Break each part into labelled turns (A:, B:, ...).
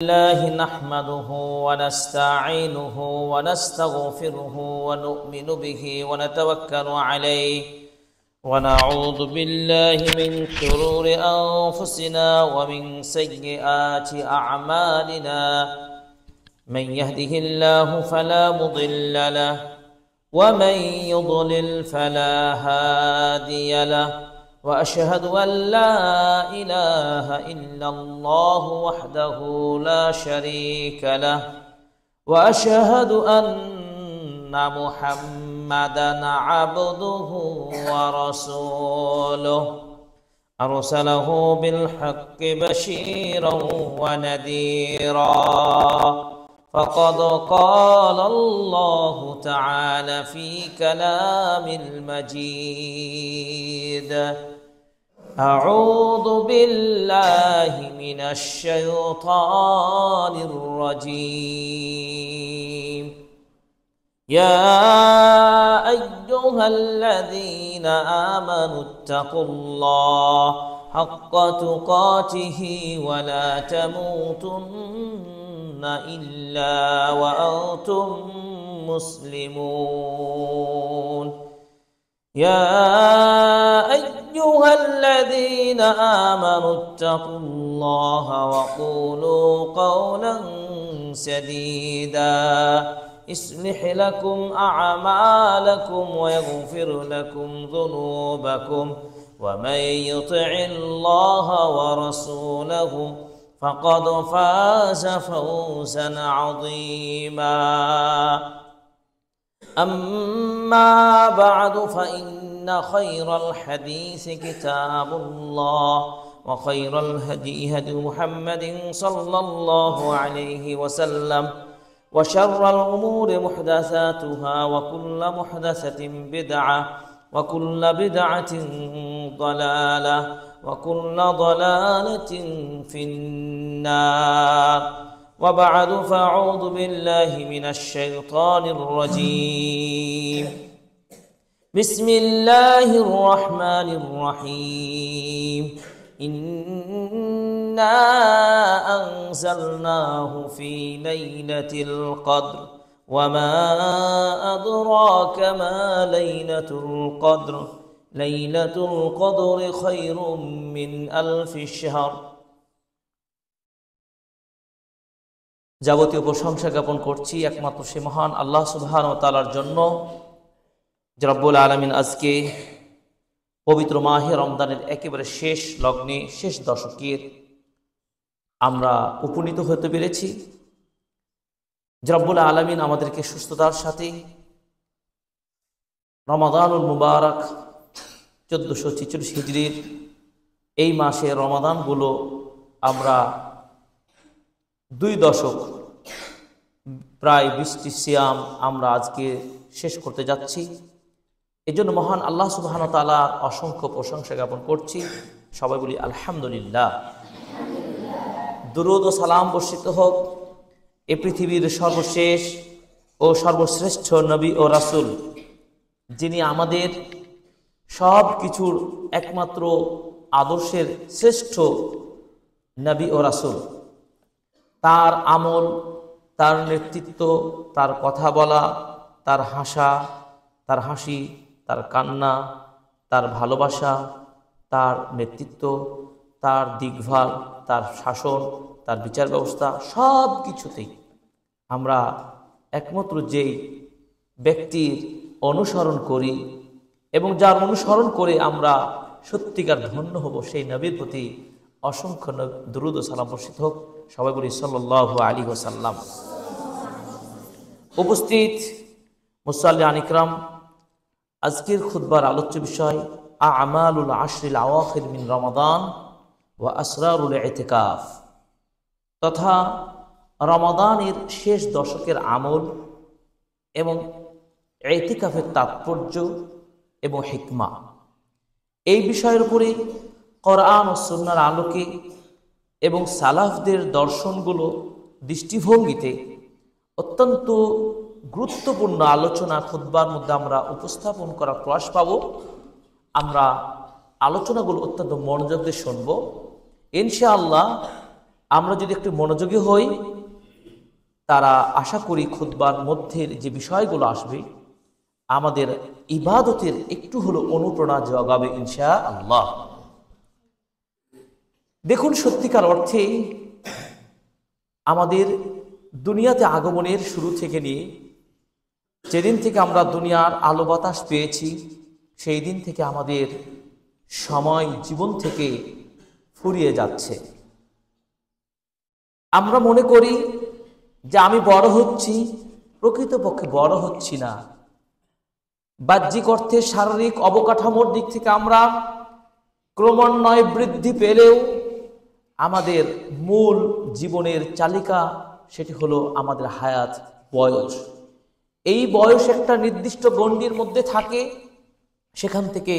A: الله نحمده ونستعينه ونستغفره ونؤمن به ونتوكل عليه ونعوذ بالله من شرور أنفسنا ومن سيئات أعمالنا من يهده الله فلا مضل له ومن يضلل فلا هادي له وأشهد أن لا إله إلا الله وحده لا شريك له وأشهد أن محمدا عبده ورسوله أرسله بالحق بشيرا ونذيرا فقد قال الله تعالى في كلام المجيد أعوذ بالله من الشيطان الرجيم يا أيها الذين آمنوا اتقوا الله حق تقاته ولا تموتن إلا وأنتم مسلمون يا أيها الذين آمنوا اتقوا الله وقولوا قولا سديدا يصلح لكم أعمالكم ويغفر لكم ذنوبكم ومن يطع الله ورسوله فقد فاز فوزا عظيما أما بعد فإن خير الحديث كتاب الله وخير الهدي هدي محمد صلى الله عليه وسلم وشر الأمور محدثاتها وكل محدثة بدعة وكل بدعة ضلالة وكل ضلالة في النار وبعد فأعوذ بالله من الشيطان الرجيم بسم الله الرحمن الرحيم إنا أنزلناه في ليلة القدر وما أدراك ما ليلة القدر ليلة القدر خير من ألف شهر যাবতীয় প্রশংসা জ্ঞাপন করছি একমাত্র সে মহান আল্লাহ সুবহানাহু ওয়া তাআলার জন্য যে রব্বুল আলামিন আজকে পবিত্র মাহে রমজানের একেবারে শেষ লগ্নে শেষ দশকের আমরা উপনীত হতে পেরেছি। যে রব্বুল আলামিন আমাদেরকে সুস্থতার সাথে রমাদানুল মুবারক 1446 হিজরির এই মাসে রমাদানগুলো আমরা 2 দশক প্রায় 20টি সিয়াম আমরা আজকে শেষ করতে যাচ্ছি। এজন্য মহান আল্লাহ সুবহানাহু ওয়া তাআলার অসংখ্য প্রশংসা জ্ঞাপন করছি। সবাই বলি আলহামদুলিল্লাহ। দুরূদ ও সালাম বর্ষিত হোক এ পৃথিবীর সর্বশেষ ও সর্বশ্রেষ্ঠ নবী ও রাসূল, যিনি আমাদের সব কিছুর একমাত্র আদর্শের শ্রেষ্ঠ নবী ও রাসূল। তার আমল, তার নেতৃত্ব, তার কথা বলা, তার হাসা, তার হাসি, তার কান্না, তার ভালোবাসা, তার নেতৃত্ব, তার দিকভাল, তার শাসন, তার বিচার ব্যবস্থা, সব কিছুতেই আমরা একমাত্র যেই ব্যক্তির অনুসরণ করি এবং যার অনুসরণ করে আমরা সত্যিকার ধন্য হব, সেই নবীর প্রতি অসংখ্য দুরূদ ও সালাম বর্ষিত হোক। সবাই বলি সাল্লাল্লাহু আলাইহি ওয়াসাল্লাম। উপস্থিত মুসাল্লিয়ান ইকরাম, আজকের খুতবার আলোচ্য বিষয় আমালুল আশরিল আওয়াখির মিন রমাদান ওয়া আসরারুল ইতিকাফ, তথা রমাদানের শেষ দশকের আমল এবং ইতিকাফের তাৎপর্য এবং হিকমা। এই বিষয়ের উপরে কোরআন ও সুন্নাহর আলোকে এবং সালাফদের দর্শনগুলো দৃষ্টিভঙ্গিতে অত্যন্ত গুরুত্বপূর্ণ আলোচনা খুতবার মধ্যে আমরা উপস্থাপন করার প্রয়াস পাব। আমরা আলোচনাগুলো অত্যন্ত মনোযোগ দিয়ে শুনব। ইনশাআল্লাহ আমরা যদি একটু মনোযোগী হই, তারা আশা করি খুতবার মধ্যের যে বিষয়গুলো আসবে আমাদের ইবাদতের একটু হলো অনুপ্রেরণা জগাবে ইনশাআল্লাহ। দেখুন, সত্যিকার অর্থে আমাদের দুনিয়াতে আগমনের শুরু থেকে নিয়ে যেদিন থেকে আমরা দুনিয়ার আলো বাতাস পেয়েছি, সেই দিন থেকে আমাদের সময় জীবন থেকে ফুরিয়ে যাচ্ছে। আমরা মনে করি যে আমি বড় হচ্ছি, প্রকৃতপক্ষে বড় হচ্ছি না। বাহ্যিক অর্থে শারীরিক অবকাঠামোর দিক থেকে আমরা ক্রমান্বয়ে বৃদ্ধি পেলেও আমাদের মূল জীবনের চালিকা সেটি হলো আমাদের হায়াত, বয়স। এই বয়স একটা নির্দিষ্ট গণ্ডির মধ্যে থাকে, সেখান থেকে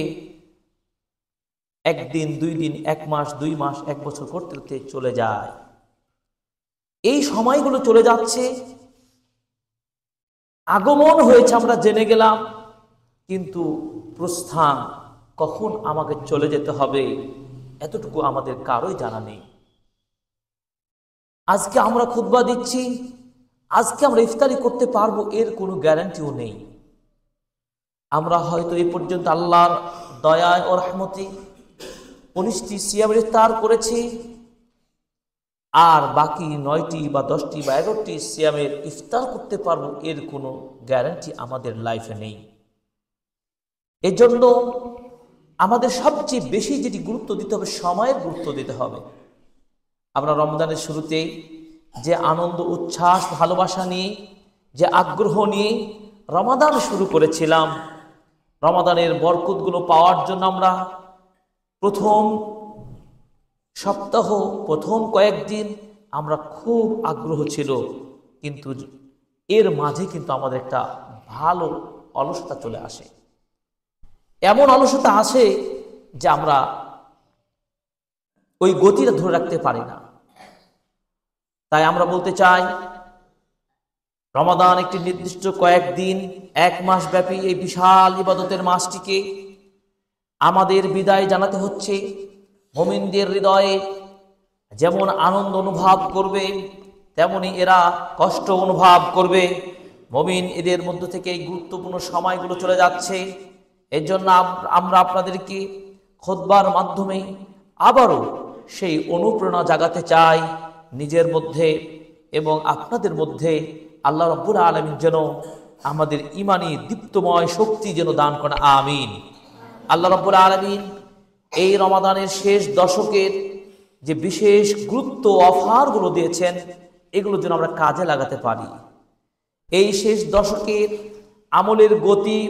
A: একদিন, 2 দিন, 1 মাস, 2 মাস, 1 বছর করতে করতে চলে যায়। এই সময়গুলো চলে যাচ্ছে, আগমন হয়েছে আমরা জেনে গেলাম, কিন্তু প্রস্থান কখন আমাকে চলে যেতে হবে এতটুকু আমাদের কারোই জানা নেই। আজকে আমরা খুতবা দিচ্ছি, আজকে আমরা ইফতারি করতে পারবো এর কোনো গ্যারান্টিও নেই। আমরা হয়তো এই পর্যন্ত আল্লাহর দয়ায় ও রহমতে 19টি সিয়ামের ইফতার করেছি, আর বাকি 9টি বা 10টি বা 11টি সিয়ামের ইফতার করতে পারবো এর কোনো গ্যারান্টি আমাদের লাইফে নেই। এজন্য আমাদের সবচেয়ে বেশি যেটি গুরুত্ব দিতে হবে, সময়ের গুরুত্ব দিতে হবে। আমরা রমজানের শুরুতে যে আনন্দ, উচ্ছ্বাস, ভালোবাসা নিয়ে, যে আগ্রহ নিয়ে রমাদান শুরু করেছিলাম, রমাদানের বরকতগুলো পাওয়ার জন্য আমরা প্রথম সপ্তাহ, প্রথম কয়েকদিন আমরা খুব আগ্রহ ছিল, কিন্তু এর মাঝে কিন্তু আমাদের একটা ভালো অলসতা চলে আসে। এমন অলসতা আসে যে আমরা ওই গতিটা ধরে রাখতে পারি না। তাই আমরা বলতে চাই, রমাদান একটি নির্দিষ্ট কয়েকদিন, 1 মাস ব্যাপী এই বিশাল ইবাদতের মাসটিকে আমাদের বিদায় জানাতে হচ্ছে। মুমিনদের হৃদয়ে যেমন আনন্দ অনুভব করবে, তেমনি এরা কষ্ট অনুভব করবে। মুমিন এদের মধ্য থেকে এই গুরুত্বপূর্ণ সময়গুলো চলে যাচ্ছে। এর জন্য আমরা আপনাদেরকে খুতবার মাধ্যমে আবারও সেই অনুপ্রেরণা জাগাতে চাই নিজের মধ্যে এবং আপনাদের মধ্যে। আল্লাহ রাব্বুল আলামিন যেন আমাদের ঈমানি দীপ্তময় শক্তি যেন দান করেন, আমিন। আল্লাহ রাব্বুল আলামিন এই রমাদানের শেষ দশকের যে বিশেষ গুরুত্ব অফারগুলো দিয়েছেন, এগুলো যেন আমরা কাজে লাগাতে পারি। এই শেষ দশকের আমলের গতি,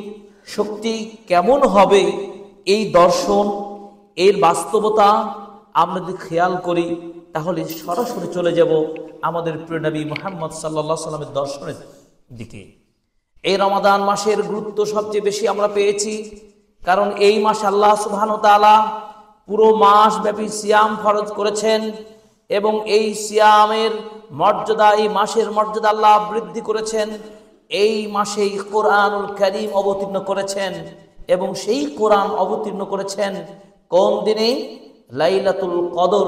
A: শক্তি কেমন হবে, এই দর্শন, এর বাস্তবতা আমরা যদি খেয়াল করি, তাহলে সরাসরি চলে যাব আমাদের প্রিয় নবী মুহাম্মদ সাল্লাল্লাহু আলাইহি সাল্লামের দর্শনের দিকে। এই রমাদান মাসের গুরুত্ব সবচেয়ে বেশি আমরা পেয়েছি, কারণ এই মাস আল্লাহ সুবহানাহু ওয়া তাআলা পুরো মাস ব্যাপী সিয়াম ফরজ করেছেন এবং এই সিয়ামের মর্যাদা, এই মাসের মর্যাদা আল্লাহ বৃদ্ধি করেছেন। এই মাসেই কোরআনুল কারীম অবতীর্ণ করেছেন এবং সেই কোরআন অবতীর্ণ করেছেন কোন দিনে? লাইলাতুল কদর,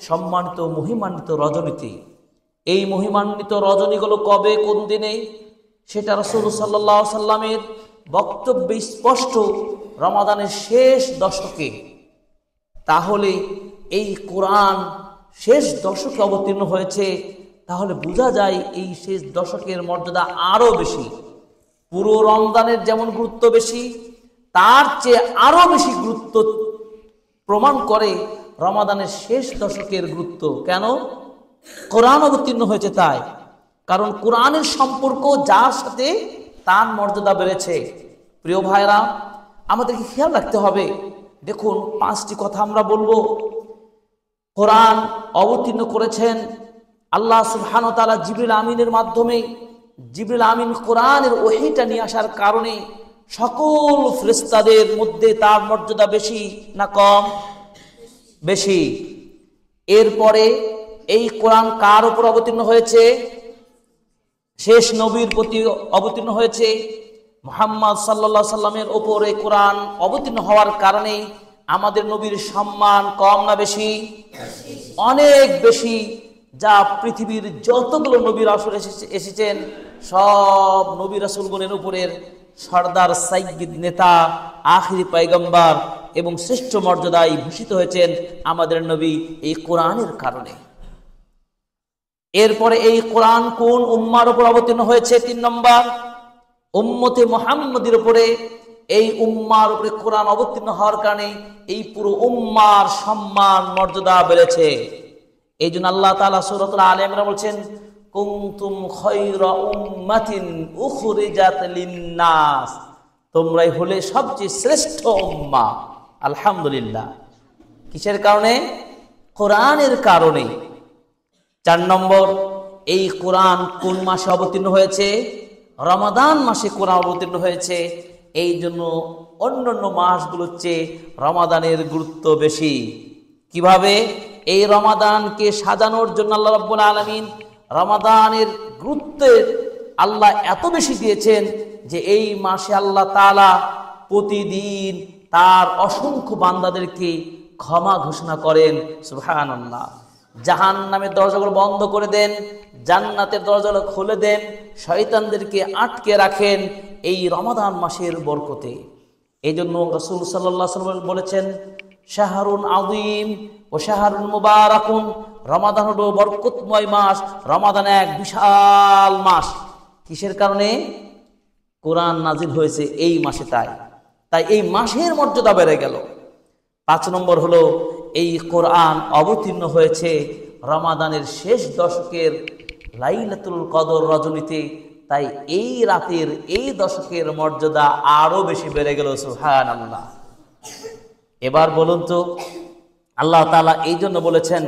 A: সম্মানিত মহিমান্বিত রজনীতে। এই মহিমান্বিত রজনীগুলো কবে, কোন দিনে, সেটা রাসূল সাল্লাল্লাহু আলাইহি সাল্লামের বক্তব্যে স্পষ্ট, রমাদানের শেষ দশকে। তাহলে এই কোরআন শেষ দশকে অবতীর্ণ হয়েছে, তাহলে বোঝা যায় এই শেষ দশকের মর্যাদা আরো বেশি। পুরো রমজানের যেমন গুরুত্ব বেশি, তার চেয়ে আরো বেশি গুরুত্ব প্রমাণ করে রমাদানের শেষ দশকের গুরুত্ব। কেন? কোরআন অবতীর্ণ হয়েছে তাই। কারণ কোরআনের সম্পর্ক যার সাথে তার মর্যাদা বেড়েছে। প্রিয় ভাইরা, আমাদেরকে খেয়াল রাখতে হবে। দেখুন, 5টি কথা আমরা বলবো। কোরআন অবতীর্ণ করেছেন আল্লাহ সুবহানাহু ওয়া তাআলা জিবরিল আমিনের মাধ্যমে। জিবরিল আমিন কোরআনের ওহীটা নিয়ে আসার কারণে সকল ফেরেশতাদের মধ্যে তার মর্যাদা বেশি না কম? বেশি। এরপরে এই কোরআন কার উপর অবতীর্ণ হয়েছে? শেষ নবীর প্রতি অবতীর্ণ হয়েছে, মুহাম্মদ সাল্লাল্লাহু আলাইহি সাল্লামের উপরে কোরআন অবতীর্ণ হওয়ার কারণে আমাদের নবীর সম্মান কম না বেশি? অনেক বেশি। যা পৃথিবীর যতগুলো নবী রাসূল এসেছেন সব নবী রাসূলগণের উপরের সর্দার, সাইয়্যিদ, নেতা, আখিরি পয়গম্বর এবং শ্রেষ্ঠ মর্যাদায় ভূষিত হয়েছেন আমাদের নবী এই কোরআনের কারণে। এরপরে এই কোরআন কোন উম্মার উপর অবতীর্ণ হয়েছে? 3 নম্বর, উম্মতে মুহাম্মদের উপরে। এই উম্মার উপরে কোরআন অবতীর্ণ হওয়ার কারণে এই পুরো উম্মার সম্মান মর্যাদা বেড়েছে। এই জন্য আল্লাহ তাআলা সূরাতুল আলে ইমরান বলছেন, কুনতুম খায়রা উম্মাতিন উখরিজাত লিন-নাস, তোমরাই হলে সবচেয়ে শ্রেষ্ঠ উম্মাহ। আলহামদুলিল্লাহ। কিসের কারণে? কোরআনের কারণে। 4 নম্বর, এই কোরআন কোন মাসে অবতীর্ণ হয়েছে? রমাদান মাসে কোরআন অবতীর্ণ হয়েছে। এই জন্য অন্যান্য মাসগুলোর চেয়ে রমাদানের গুরুত্ব বেশি। কিভাবে? এই রমাদানকে সাজানোর জন্য আল্লাহ রাব্বুল আলামিন রমাদানের গুরুত্ব আল্লাহ এত বেশি দিয়েছেন যে এই মাসে আল্লাহ তাআলা প্রতিদিন তার অসংখ্য বান্দাদেরকে ক্ষমা ঘোষণা করেন। সুবহানাল্লাহ। জাহান্নামের দরজাগুলো বন্ধ করে দেন, জান্নাতের দরজাগুলো খুলে দেন, শয়তানদেরকে আটকে রাখেন এই রমাদান মাসের বরকতে। এই জন্য রাসূল সাল্লাল্লাহু আলাইহি ওয়াসাল্লাম বলেছেন, শাহরুন আযীম ও শাহরুন মুবারাকুন, রমাদান হলো বরকতময় মাস, রমাদান এক বিশাল মাস। কিসের কারণে? কোরআন নাজিল হয়েছে এই মাসে, তাই এই মাসের মর্যাদা বেড়ে গেল। 5 নম্বর হলো এই কোরআন অবতীর্ণ হয়েছে রমাদানের শেষ দশকের লাইলাতুল কদর রজনীতে, তাই এই রাতের এই দশকের মর্যাদা আরো বেশি বেড়ে গেল। সুবহানাল্লাহ। এবার বলুন তো, আল্লাহ তাআলা এই জন্য বলেছেন,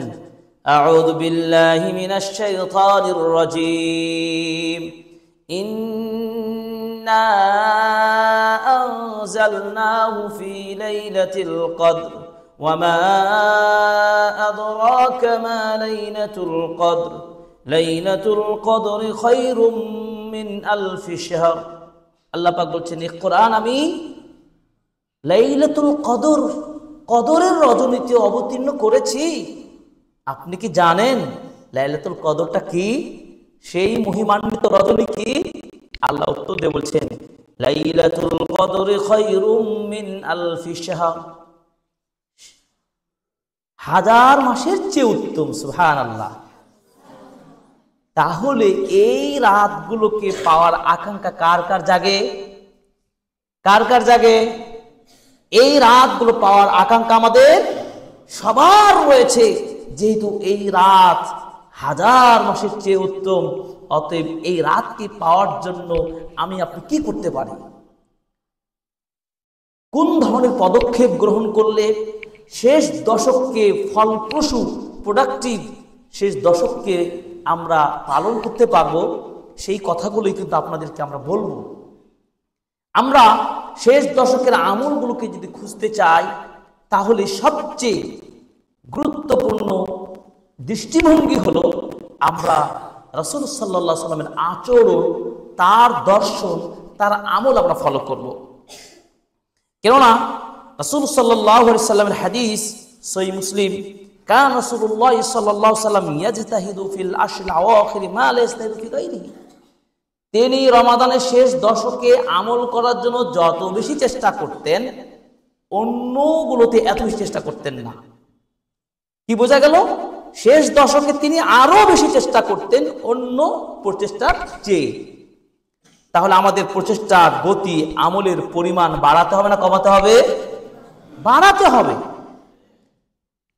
A: আউযু বিল্লাহি মিনাশ শাইতানির রাজীম, ইন্না আনজালনাহু ফি লাইলাতিল কদর ওয়া মা আদরাকা মা লাইলাতুল কদর, লাইলাতুল কদরি খায়রুম মিন আলফি শাহর। আল্লাহ পাক বলছেন, এই কোরআন আমি লাইলাতুল কদর, কদরের রজনীতে অবতীর্ণ করেছি। আপনি কি জানেন লাইলাতুল কদরটা কি? সেই মহিমান্বিত রজনী কি? আল্লাহ উত্তর দিয়ে বলছেন, লাইলাতুল কদরি খায়রুম মিন আলফি শাহর, 1000 মাসের চেয়ে উত্তম। সুবহানাল্লাহ। তাহলে এই রাতগুলোকে পাওয়ার আকাঙ্ক্ষা কার কার জাগে? কার কার জাগে? এই রাতগুলো পাওয়ার আকাঙ্ক্ষা আমাদের সবার রয়েছে। যেহেতু এই রাত 1000 মাসের চেয়ে উত্তম, অতএব এই রাতকে পাওয়ার জন্য আমি আপনি কি করতে পারি? কোন ধরনের পদক্ষেপ গ্রহণ করলে শেষ দশককে ফলপ্রসূ, প্রোডাক্টিভ শেষ দশককে আমরা পালন করতে পারবো, সেই কথাগুলোই কিন্তু আপনাদেরকে আমরা বলবো। আমরা শেষ দশকের আমলগুলোকে যদি খুঁজতে চাই, তাহলে সবচেয়ে গুরুত্বপূর্ণ দৃষ্টিভঙ্গি হলো আমরা রাসূল সাল্লাল্লাহু আলাইহি ওয়াসাল্লামের আচরণ, তার দর্শন, তার আমল আমরা ফলো করব। কেননা রাসূল সাল্লাল্লাহু আলাইহি ওয়াসাল্লামের হাদিস সহিহ মুসলিম, কান রাসূলুল্লাহ সাল্লাল্লাহু আলাইহি ওয়াসাল্লাম ইয়াজতাহিদু ফিল আশরিল আওয়াখির মা লা ইয়াজতাহিদু ফি গায়রিহি, তিনি রমাদানের শেষ দশকে আমল করার জন্য যত বেশি চেষ্টা করতেন, অন্যগুলোতে এত বেশি চেষ্টা করতেন না। কি বোঝা গেল? শেষ দশকে তিনি আরো বেশি চেষ্টা করতেন অন্য প্রচেষ্টার চেয়ে। তাহলে আমাদের প্রচেষ্টার গতি, আমলের পরিমাণ বাড়াতে হবে না কমাতে হবে? বাড়াতে হবে।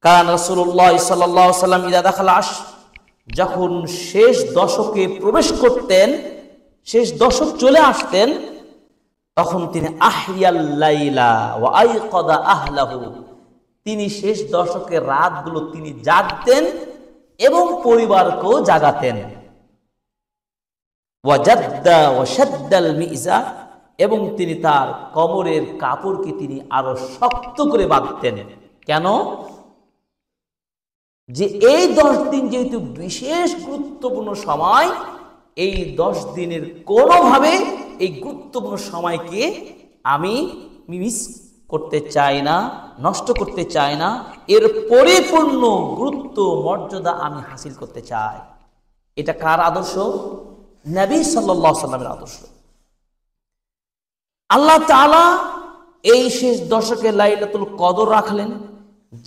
A: কারণ রাসূলুল্লাহ সাল্লাল্লাহু আলাইহি ওয়াসাল্লাম ইদা দাখালা যখন শেষ দশকে প্রবেশ করতেন, শেষ দশক চলে আসতেন, তখন তিনি আহিয়াল লাইলা ওয়া আইকাদা আহলাহু, তিনি শেষ দশকের রাতগুলো তিনি জাগতেন এবং পরিবারকেও জাগাতেন। ওয়া জাদ্দা ওয়া শাদ্দাল মিজা, এবং তিনি তার কোমরের কাপড়কে তিনি আরো শক্ত করে বাঁধতেন। কেন? যে এই 10 দিন যেহেতু বিশেষ গুরুত্বপূর্ণ সময়, এই 10 দিনের কোনোভাবে এই গুরুত্বপূর্ণ সময়কে আমি মিস করতে চাই না, নষ্ট করতে চাই না, এর পরিপূর্ণ গুরুত্ব মর্যাদা আমি হাসিল করতে চাই। এটা কার আদর্শ? নবী সাল্লাল্লাহু আলাইহি সাল্লামের আদর্শ। আল্লাহ তাআলা এই শেষ দশকে লাইলাতুল কদর রাখলেন,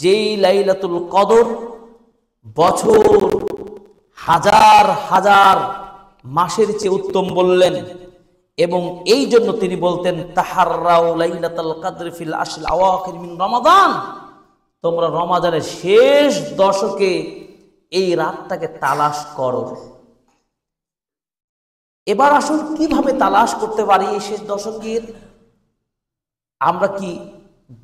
A: যেই লাইলাতুল কদর বছর হাজার হাজার মাসের চেয়ে উত্তম বললেন। এবং এই জন্য তিনি বলতেন, তাহাররাউ লাইলাতুল কদর ফিল আশরিল আওয়াখির মিন রমাদান, তোমরা রমাদানের শেষ দশকে এই রাতটাকে তালাশ করো। এবার আসুন কিভাবে তালাশ করতে পারি এই শেষ দশকের? আমরা কি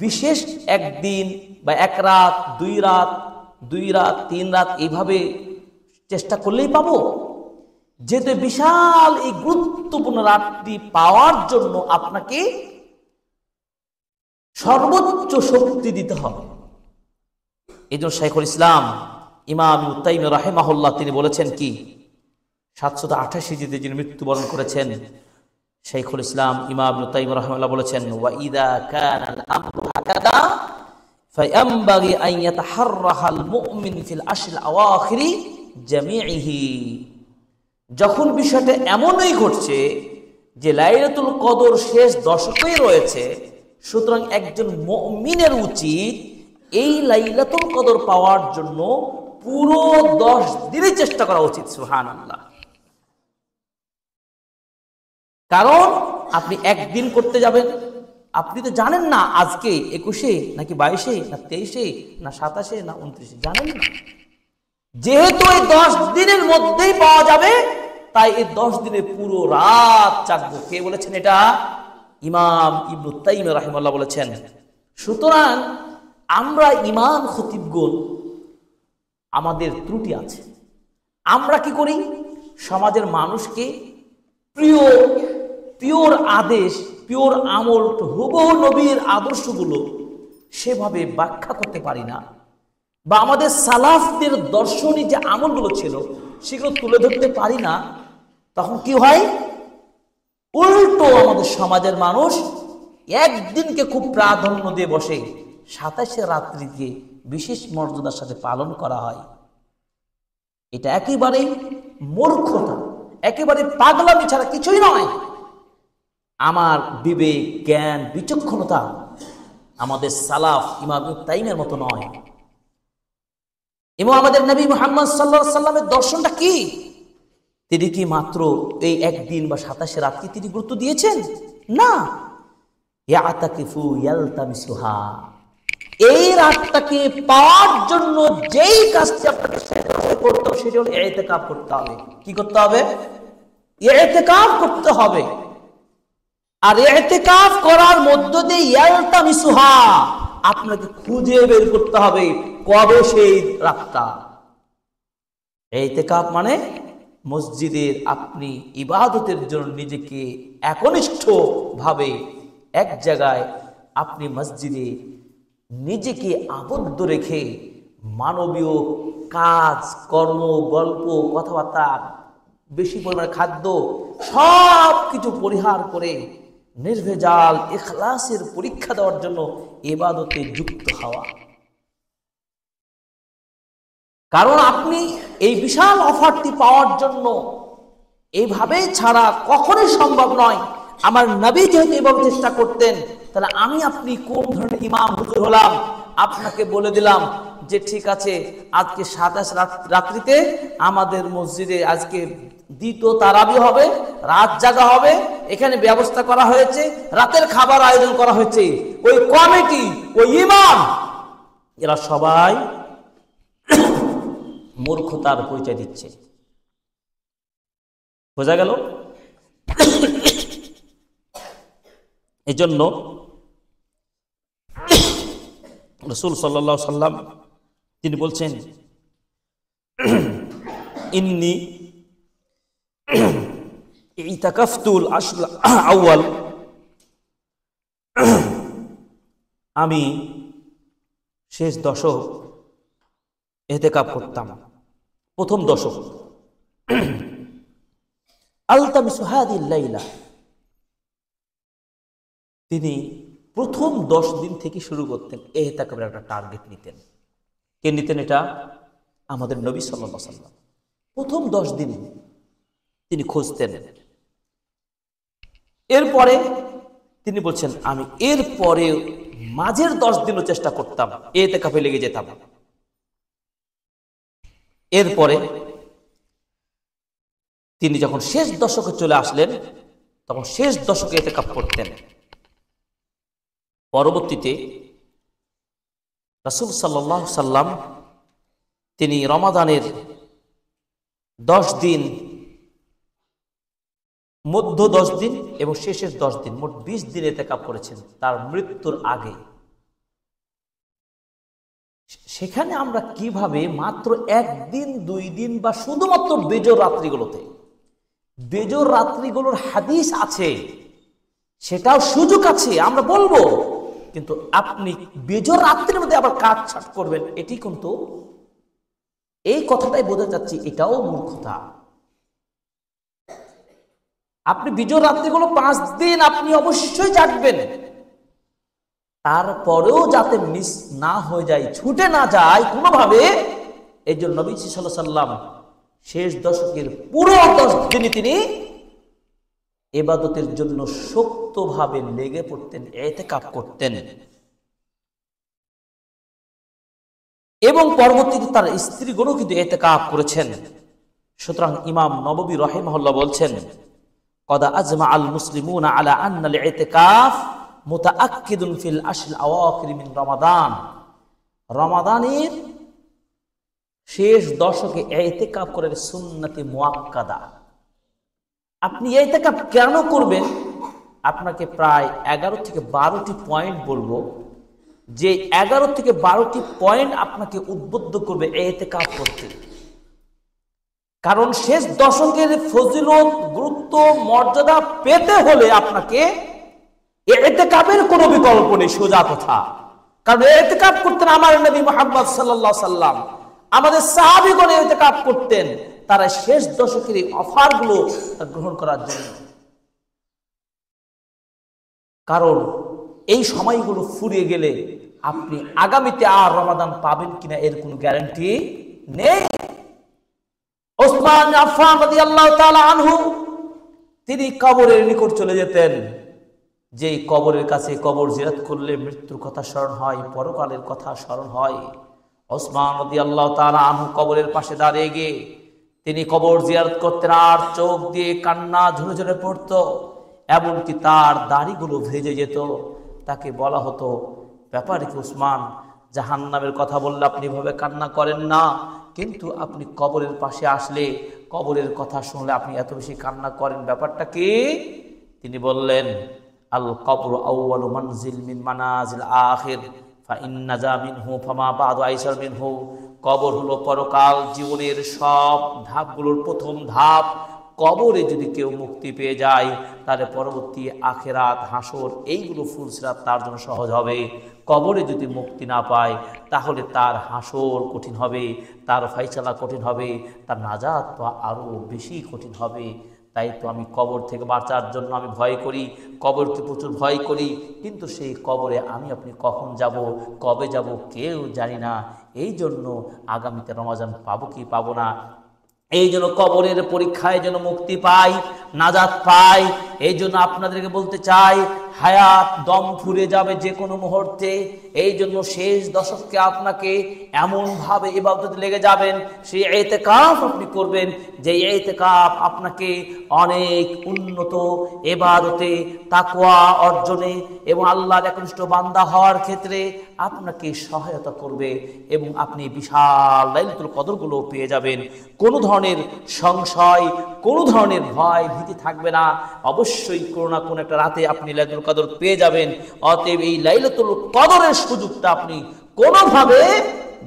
A: বিশেষ একদিন বা এক রাত, দুই রাত, তিন রাত এইভাবে চেষ্টা করলেই পাবো? যেহেতু বিশাল এই গুরুত্বপূর্ণ রাতটি পাওয়ার জন্য আপনাকে সর্বোচ্চ শক্তি দিতে হবে। এই জন্য শাইখুল ইসলাম ইমাম ইবনে তাইমিয়া রাহিমাহুল্লাহ তিনি বলেছেন কি, 788 হিজরিতে যিনি মৃত্যুবরণ করেছেন, শাইখুল ইসলাম ইমাম ইবনে তাইমিয়া রাহিমাহুল্লাহ বলেছেন, ওয়া ইযা কানা আল-আমরু হাকাদা ফায়ামবাগি আন ইয়াতাহাররাহাল মুমিন ফিল আশরিল আওয়াখিরি জামিইহি। যখন বিষয়টা এমনই ঘটছে যে লাইলাতুল কদর শেষ দশকেই রয়েছে, সুতরাং একজন মুমিনের উচিত এই লাইলাতুল কদর পাওয়ার জন্য পুরো 10 দিনই চেষ্টা করা উচিত। সুবহানাল্লাহ। কারণ আপনি একদিন করতে যাবেন, আপনি তো জানেন না আজকে 21 নাকি 22 না 23 না 27 না 29, জানেন না। যেহেতু এই 10 দিনের মধ্যেই পাওয়া যাবে, তাই এই 10 দিনে পুরো রাত জাগবো। কে বলেছেন এটা? ইমাম ইবনে তাইমিয়া রাহিমাহুল্লাহ বলেছেন। সুতরাং আমরা ইমাম খতিবগণ আমাদের ত্রুটি আছে। আমরা কি করি? সমাজের মানুষকে পিওর আদেশ, পিওর আমল, হুবহু নবীর আদর্শগুলো সেভাবে ব্যাখ্যা করতে পারি না, বা আমাদের সালাফদের দর্শনী যে আমলগুলো ছিল সেগুলো তুলে ধরতে পারি না। তখন কি হয়? উল্টো আমাদের সমাজের মানুষ একদিনকে খুব প্রাধান্য দিয়ে বসে, 27 রাত্রিকে বিশেষ মর্যাদার সাথে পালন করা হয়। এটা একেবারেই মূর্খতা, একেবারে পাগলামি ছাড়া কিছুই নয়। আমার বিবেক, জ্ঞান, বিচক্ষণতা আমাদের সালাফ ইমাম ইবনে তাইমিয়ার মতো নয়। এবং আমাদের নবী মুহাম্মদ সাল্লাল্লাহু আলাইহি সাল্লামের দর্শনটা কি? তিনি কি মাত্র এই একদিন বা 27 রাতকে তিনি গুরুত্ব দিয়েছেন? না। ইয়াতাকিফু ইয়ালতামিসুহা, এই রাতটাকে পাওয়ার জন্য যেই কাজটি আপনাকে করতে হবে সেটা হলো ইতিকাফ করতে হবে। কি করতে হবে? ইতিকাফ করতে হবে। আর ইতিকাফ করার মধ্য দিয়ে ইয়ালতামিসুহা, আপনাকে খুঁজে বের করতে হবে কবে সেই রাতটা। ইতিকাফ মানে মসজিদের আপনি ইবাদতের জন্য নিজেকে একনিষ্ঠ ভাবে এক জায়গায় আপনি মসজিদে নিজেকে আবদ্ধ রেখে মানবীয় কাজ, কর্ম, গল্প, কথাবার্তা, বেশি পরিমাণে খাদ্য সব কিছু পরিহার করে নির্ভেজাল ইখলাসের পরীক্ষা দেওয়ার জন্য ইবাদতে যুক্ত হওয়া। কারণ আপনি এই বিশাল অফারটি পাওয়ার জন্য এইভাবে ছাড়া কখনোই সম্ভব নয়। আমার নবী যেহেতু এভাবে চেষ্টা করতেন, তাহলে আমি আপনি কোন ধরনের ইমাম হুজুর হলাম? আপনাকে বলে দিলাম যে ঠিক আছে, আজকে 27 রাত্রিতে আমাদের মসজিদে আজকে দ্বিতীয় তারাবি হবে, রাত জাগা হবে, এখানে ব্যবস্থা করা হয়েছে, রাতের খাবার আয়োজন করা হয়েছে। ওই কমিটি, ওই ইমাম, এরা সবাই মূর্খতার পরিচয় দিচ্ছে। বোঝা গেল? এজন্য রাসূল সাল্লাল্লাহু আলাইহি সাল্লাম তিনি বলছেন, ইন্নী ইতাকাফতুল আশর আউয়াল, আমি শেষ দশক ইতিকাফ করতাম, প্রথম দশক। আলতামিসু হাদিল লাইলা, তিনি প্রথম 10 দিন থেকে শুরু করতেন, ইহতিকাফের একটা টার্গেট নিতেন। কে নিতেন এটা? আমাদের নবী সাল্লাল্লাহু আলাইহি ওয়াসাল্লাম প্রথম 10 দিন তিনি খুঁজতেন। এরপরে তিনি বলছেন, আমি এরপরে মাঝের 10 দিনও চেষ্টা করতাম, ইহতিকাফে লেগে যেতাম। এরপরে তিনি যখন শেষ দশকে চলে আসলেন, তখন শেষ দশকে ইহতিকাফ করতেন। পরবর্তীতে রাসূল সাল্লাল্লাহু আলাইহি সাল্লাম তিনি রমাদানের 10 দিন, মধ্য 10 দিন এবং শেষের 10 দিন, মোট 20 দিন ইহতিকাফ করেছেন তার মৃত্যুর আগে। সেখানে আমরা কিভাবে মাত্র 1 দিন 2 দিন বা শুধুমাত্র বেজর রাত্রিগুলোতে, বেজর রাত্রিগুলোর হাদিস আছে, সেটাও সুযোগ আছে আমরা বলবো, কিন্তু আপনি বেজর রাত্রির মধ্যে আবার কাজ ছাট করবেন, এটি কিন্তু এই কথাটাই বোঝা যাচ্ছে এটাও মূর্খতা। আপনি বেজর রাত্রিগুলো 5 দিন আপনি অবশ্যই জাগবেন, তারপরেও যাতে মিস না হয়ে যায়, ছুটে না যায় কোনোভাবে। এই জন্য নবী সাল্লাল্লাহু আলাইহি সাল্লাম শেষ দশকের পুরো 10 দিনই তিনি ইবাদতের জন্য শক্তভাবে লেগে পড়তেন, ইহতিকাফ করতেন। এবং পরবর্তীতে তার স্ত্রীগণও কিন্তু ইহতিকাফ করেছেন। সুতরাং ইমাম নববী রাহিমাহুল্লাহ বলছেন, কদ আজমা আল মুসলিমুনা আলা আন্না আল ইতিকাফ মুতাআক্কিদুন ফিল আশরিল আওয়াখির মিন রমাদান। রমাদানের শেষ দশকে ইতিকাফ করার সুন্নতে মুআক্কাদা। আপনি ইতিকাফ কেন করবেন? আপনাকে প্রায় 11 থেকে 12টি পয়েন্ট বলবো, যে 11 থেকে 12টি পয়েন্ট আপনাকে উদ্বুদ্ধ করবে ইতিকাফ করতে। কারণ শেষ দশকের ফজিলত, গুরুত্ব, মর্যাদা পেতে হলে আপনাকে ইতিকাফের কোনো বিকল্প নেই, সোজা কথা। কারণ ইতিকাফ করতেন আমার নবী মুহাম্মদ সাল্লাল্লাহু আলাইহি সাল্লাম, আমাদের সাহাবীগণ ইতিকাফ করতেন, তারা শেষ দশকের এই অফারগুলো গ্রহণ করার জন্য। কারণ এই সময়গুলো ফুরিয়ে গেলে আপনি আগামীতে আর রমাদান পাবেন কিনা এর কোনো গ্যারান্টি নেই। ওসমান আফফান রাদিয়াল্লাহু তাআলা আনহু তিনি কবরের নিকট চলে যেতেন, যেই কবরের কাছে কবর জিয়ারত করলে মৃত্যুর কথা স্মরণ হয়, পরকালের কথা স্মরণ হয়। ওসমান রাদিয়াল্লাহু তাআলা আনহু কবরের পাশে দাঁড়িয়ে গিয়ে তিনি কবর জিয়ারত করতেন, আর চোখ দিয়ে কান্না ঝরে ঝরে পড়তো, এমনকি তার দাড়িগুলো ভেজে যেত। তাকে বলা হতো, ব্যাপারে কি ওসমান, জাহান্নামের কথা বললে আপনি এভাবে কান্না করেন না, কিন্তু আপনি কবরের পাশে আসলে, কবরের কথা শুনলে আপনি এত বেশি কান্না করেন, ব্যাপারটা কি? তিনি বললেন, আল কবরু আউয়ালু মানজিল মিন মানাজিল আখির ফা ইন্না যা মিনহু ফামা বাদু আইসার মিনহু। কবর হলো পরকাল জীবনের সব ধাপগুলোর প্রথম ধাপ। কবরে যদি কেউ মুক্তি পেয়ে যায়, তাহলে পরবর্তী আখেরাত, হাসর, এইগুলো ফুলসিরাত তার জন্য সহজ হবে। কবরে যদি মুক্তি না পায়, তাহলে তার হাসর কঠিন হবে, তার ফাইসালা কঠিন হবে, তার নাজাত পাওয়া আরও বেশি কঠিন হবে। তাই তো আমি কবর থেকে বাঁচার জন্য আমি ভয় করি, কবরকে প্রচুর ভয় করি, কিন্তু সেই কবরে আমি আপনি কখন যাব, কবে যাব, কেউ জানি না। এই জন্য আগামীতে রমাজান পাবো কি পাবো না, এই জন্য কবরের পরীক্ষায় যেন মুক্তি পাই, নাজাত পাই। এই জন্য আপনাদেরকে বলতে চাই, হায়াত দম ফুরে যাবে যে কোনো মুহূর্তে। এই জন্য শেষ দশককে আপনাকে এমনভাবে ইবাদতে লেগে যাবেন, সেই ইতিকাফ আপনি করবেন, যে ইতিকাফ আপনাকে অনেক উন্নত ইবাদতে, তাকওয়া অর্জনে এবং আল্লাহর একনিষ্ঠ বান্দা হওয়ার ক্ষেত্রে আপনাকে সহায়তা করবে, এবং আপনি বিশাল লাইলাতুল কদরগুলো পেয়ে যাবেন। কোনো ধরনের সংশয়, কোনো ধরনের ভয় ভীতি থাকবে না। অবশ্যই কোনো না কোনো একটা রাতে আপনি লাইলাতুল কদর পেয়ে যাবেন। অতএব এই লাইলাতুল কদরের সুযোগটা আপনি কোনোভাবে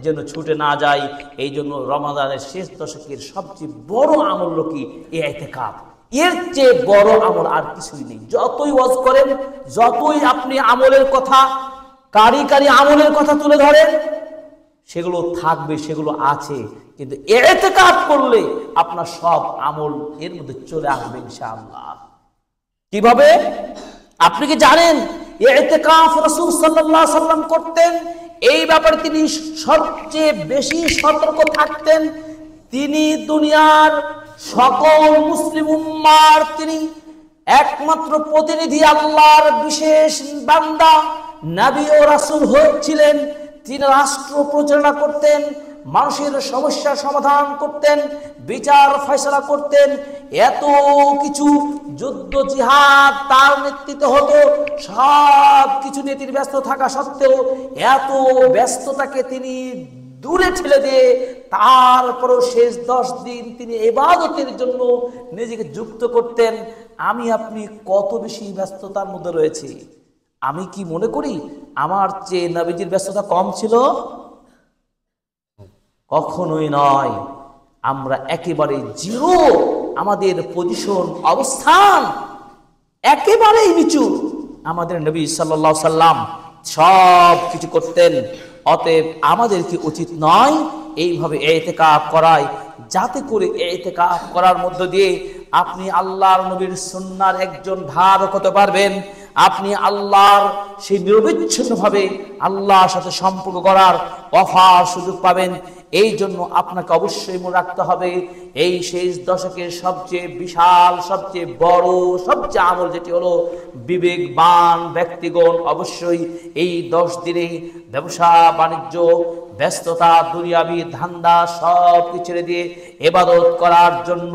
A: যেন ছুটে না যায়। এই জন্য রমাদানের শেষ দশকের সবচেয়ে বড় আমল হলো কি? ইতিকাফ। এর চেয়ে বড় আমল আর কিছুই নেই। যতই ওয়াজ করেন, যতই আপনি আমলের কথা, কারি আমলের কথা তুলে ধরেন, সেগুলো থাকবে, সেগুলো আছে, কিন্তু ইতিকাফ করলে আপনার সব আমল এর মধ্যে চলে আসবে ইনশাআল্লাহ। কিভাবে? আপনি কি জানেন ইতিকাফ রাসূল সাল্লাল্লাহু আলাইহি সাল্লাম করতেন, এই ব্যাপারে তিনি সবচেয়ে বেশি সতর্ক থাকতেন। তিনি দুনিয়ার সকল মুসলিম উম্মার তিনি একমাত্র প্রতিনিধি, আল্লাহর বিশেষ বান্দা, নবী ও রাসূল হয়েছিলেন। তিনি রাষ্ট্র পরিচালনা করতেন, মানুষের সমস্যার সমাধান করতেন, বিচার ফয়সালা করতেন, এত কিছু যুদ্ধ জিহাদ তার নেতৃত্বে হতো। সব কিছু নিয়ে তিনি ব্যস্ত থাকা সত্ত্বেও এত ব্যস্ততাকে তিনি দূরে ঠেলে দিয়ে তারপরও শেষ 10 দিন তিনি ইবাদতের জন্য নিজেকে যুক্ত করতেন। আমি আপনি কত বেশি ব্যস্ততার মধ্যে রয়েছি। আমি কি মনে করি আমার চেয়ে নবীজির ব্যস্ততা কম ছিল? কখনোই নয়। আমরা একেবারে জিরো, আমাদের পজিশন অবস্থান একেবারেই নিচু। আমাদের নবী সাল্লাল্লাহু আলাইহি সাল্লাম সব কিছু করতেন। অতএব আমাদের কি উচিত নয় এইভাবে ইতিকাফ করায়, যাতে করে ইতিকাফ করার মধ্য দিয়ে আপনি আল্লাহর নবীর সুন্নাহর একজন ধারক হতে পারবেন। আপনি আল্লাহর সেই নিরবিচ্ছিন্নভাবে আল্লাহর সাথে সম্পর্ক করার অফার সুযোগ পাবেন। এই জন্য আপনাকে অবশ্যই মনে রাখতে হবে, এই শেষ দশকের সবচেয়ে বিশাল, সবচেয়ে বড়, সবচেয়ে আমল যেটি হলো, বিবেকবান ব্যক্তিগণ অবশ্যই এই 10 দিনে ব্যবসা বাণিজ্য, ব্যস্ততা, দুনিয়াবি ধান্দা সব কিছু ছেড়ে দিয়ে ইবাদত করার জন্য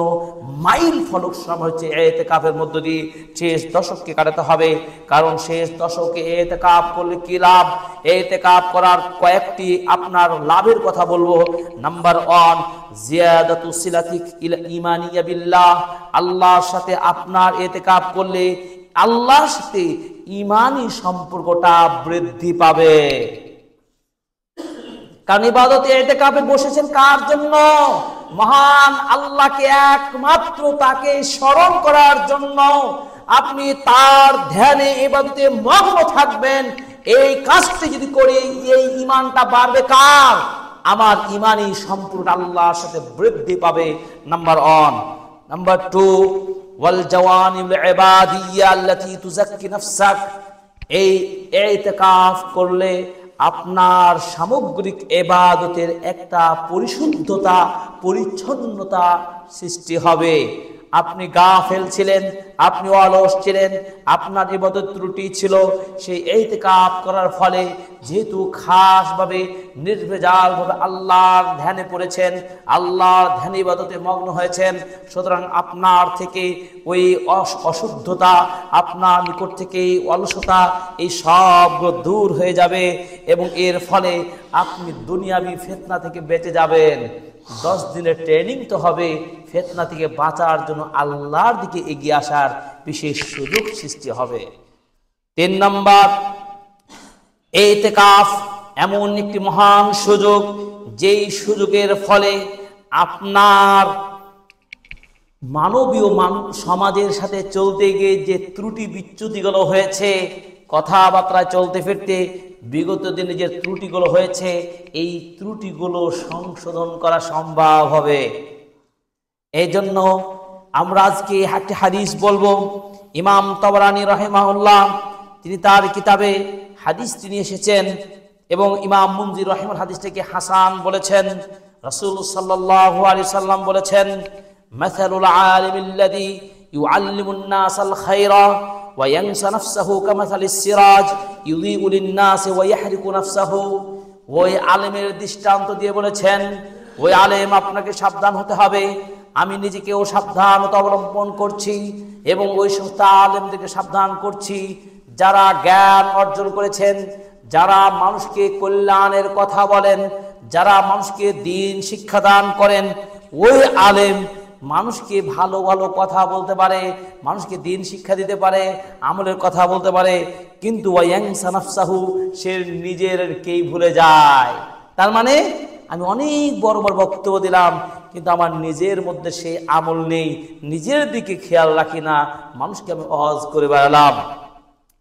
A: মাইল ফলক সময় হচ্ছে ইতিকাফের মধ্য দিয়ে শেষ দশককে কাটাতে হবে। কারণ শেষ দশকে ইতিকাফ করলে কি লাভ? ইতিকাফ করার কয়েকটি আপনার লাভের কথা বলবো। নাম্বার 1, জিয়াদাতু সিলাতিক ইলা ইমানিয়া বিল্লাহ। আল্লাহর সাথে আপনার ইতিকাফ করলে আল্লাহর সাথে ঈমানি সম্পর্কটা বৃদ্ধি পাবে। কারণ ইবাদতে ইতিকাফে বসেছেন কার জন্য? মহান আল্লাহকে একমাত্র তাকে স্মরণ করার জন্য। আপনি তার ধ্যানে ইবাদতে মগ্ন থাকবেন। এই কাজটি যদি করি, এই ঈমানটা বাড়বে কার? আমার ঈমানি সম্পর্ক আল্লাহর সাথে বৃদ্ধি পাবে। নাম্বার 1। নাম্বার 2, ওয়াল জাওয়ানিল ইবাদিয়্যা আল্লাতী তুযাক্কি নাফসাক। এই ইতিকাফ করলে আপনার সামগ্রিক ইবাদতের একটা পরিশুদ্ধতা, পরিচ্ছন্নতা সৃষ্টি হবে। আপনি গাফেল ছিলেন, আপনি অলস ছিলেন, আপনার ইবাদত ত্রুটি ছিল, সেই ইতিকাফ করার ফলে যেহেতু খাসভাবে নির্ভেজালভাবে আল্লাহর ধ্যানে পড়েছেন, আল্লাহর ধ্যানে ইবাদতে মগ্ন হয়েছেন, সুতরাং আপনার থেকে ওই অশুদ্ধতা, আপনার নিকট থেকে অলসতা, এই সবগুলো দূর হয়ে যাবে এবং এর ফলে আপনি দুনিয়াবি ফিতনা থেকে বেঁচে যাবেন। 10 দিনের ট্রেনিং তো হবে, ফিতনা থেকে বাঁচার জন্য আল্লাহর দিকে এগিয়ে আসার বিশেষ সুযোগ সৃষ্টি হবে। 3 নাম্বার, ইতিকাফ এমন একটি মহান সুযোগ, যেই সুযোগের ফলে আপনার মানবীয় সমাজের সাথে চলতে গিয়ে যে ত্রুটি বিচ্যুতিগুলো হয়েছে, কথাবার্তায় চলতে ফিরতে বিগত দিনে যে ত্রুটিগুলো হয়েছে, এই ত্রুটিগুলো সংশোধন করা সম্ভব হবে। এই জন্য আমরা আজকে একটি হাদিস বলবো। ইমাম তাবরানী রাহিমাহুল্লাহ তিনি তার কিতাবে হাদিসটি নিয়ে এসেছেন এবং ইমাম মুনজির রাহিমাহুল্লাহ হাদিসটিকে হাসান বলেছেন। রাসূল সাল্লাল্লাহু আলাইহি সাল্লাম বলেছেন, মাসালুল আলিমিল্লাযী ইউআল্লিমুন নাসাল খায়রা ওয়া ইয়ানসা নাফসাহু কামাসালিস সিরাজ ইউযিউ লিন-নাসি ওয়া ইয়াহরিকু নাফসাহু। ওই আলেমের দৃষ্টান্ত দিয়ে বলেছেন, ওই আলেম আপনাকে সাবধান হতে হবে। আমি নিজেকেও সাবধানতা অবলম্বন করছি এবং ওই সমস্ত আলেমদেরকে সাবধান করছি যারা জ্ঞান অর্জন করেছেন, যারা মানুষকে কল্যাণের কথা বলেন, যারা মানুষকে দ্বীন শিক্ষাদান করেন। ওই আলেম মানুষকে ভালো ভালো কথা বলতে পারে, মানুষকে দ্বীন শিক্ষা দিতে পারে, আমলের কথা বলতে পারে, কিন্তু ওয়ায়ানসা নাফসাহু, সে নিজেরকেই ভুলে যায়। তার মানে আমি অনেক বড় বড় বক্তব্য দিলাম, কিন্তু আমার নিজের মধ্যে সেই আমল নেই, নিজের দিকে খেয়াল রাখি না, মানুষকে আমি ওয়াজ করে বেড়ালাম।